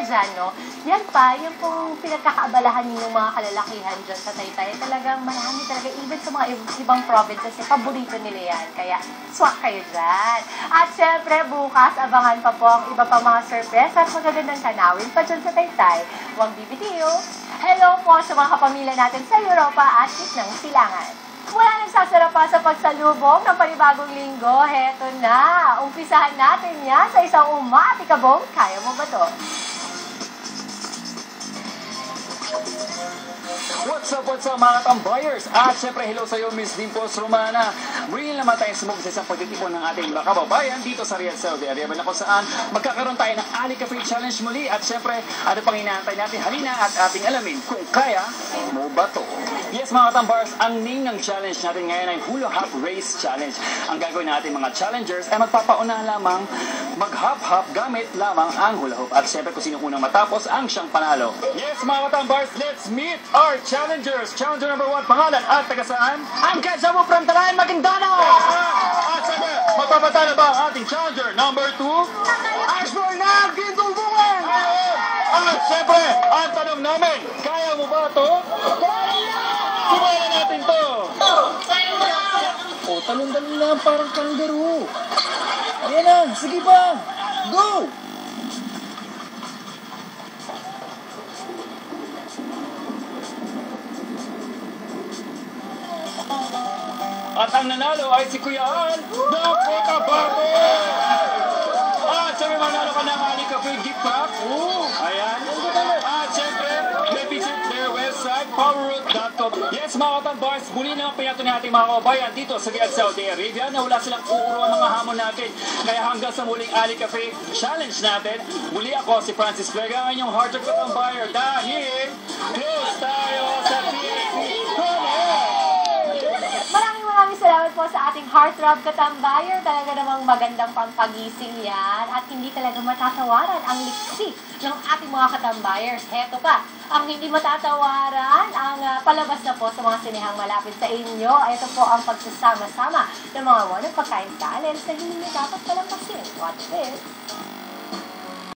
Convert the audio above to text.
kaya dyan, no? Yan pa, yung pong pinagkakaabalahan ninyong mga kalalakihan dyan sa Taytay, talagang marami talaga, even sa mga ibang provinces, paborito nila yan. Kaya, swak kayo dyan. At syempre, bukas, abangan pa po ang iba pang mga surprise at magagandang tanawin pa dyan sa Taytay. Huwag bibitiyo. Hello po sa mga kapamilya natin sa Europa at ng Silangan. Wala nagsasara pa sa pagsalubong ng panibagong linggo. Heto na. Umpisahan natin yan sa isang umatikabong. Kaya mo ba to? What's up mga tambayers? At syempre hello sa iyo Miss Dimples Romana. Real naman tayong sumog sa isang pagtitipon ng ating mga kababayan dito sa Riyadh, Saudi Arabia na kung saan magkakaroon tayo ng Ali Cafe Challenge muli. At syempre ano pang inaantay natin? Halina at ating alamin kung kaya mo ba to? Yes mga tambayers, ang name ng challenge natin ngayon ay Hula Hop Race Challenge. Ang gagawin natin mga challengers ay magpapauna lamang mag-hop-hop gamit lamang ang hula hoop. At syempre kung sino unang matapos ang siyang panalo. Yes mga tambayers, let's meet our challengers. Challenger number 1, pangalan at taga saan? Ang Quezon from Talayan, Maguindanao! At sabi, magpapatalo ba ang ating challenger number 2? Ashburn na, Gintulbungan! At syempre, ang tanong namin, kaya mo ba ito? Sumayan natin to! O, talong-talong lang, parang kangaroo. Ayan na, sige pa! Go! At ang nanalo ay si Kuya Al ng Cotabato! At sabi manalo ka ng Ali Cafe gift pack. Ayan. At syempre, may visit their website, powerroot.com. Yes, mga katambars, muli na ang pinato ni ating mga kababayan dito sa Riyadh, Saudi Arabia na wala silang uuro ang mga hamon natin. Kaya hanggang sa muling Ali Cafe Challenge natin, muli ako si Francis Vega, ang inyong heart of katambayer dahil close tayo sa TNT Connect! Maraming salamat po sa ating heartthrob katambayer. Talaga namang magandang pampagising yan. At hindi talaga matatawaran ang liksi ng ating mga katambayers. Heto pa, ang hindi matatawaran, ang palabas na po sa mga sinihang malapit sa inyo. Ito po ang pagsasama-sama ng mga wanang pagkain talent na hindi nyo dapat palampasin. Watch this.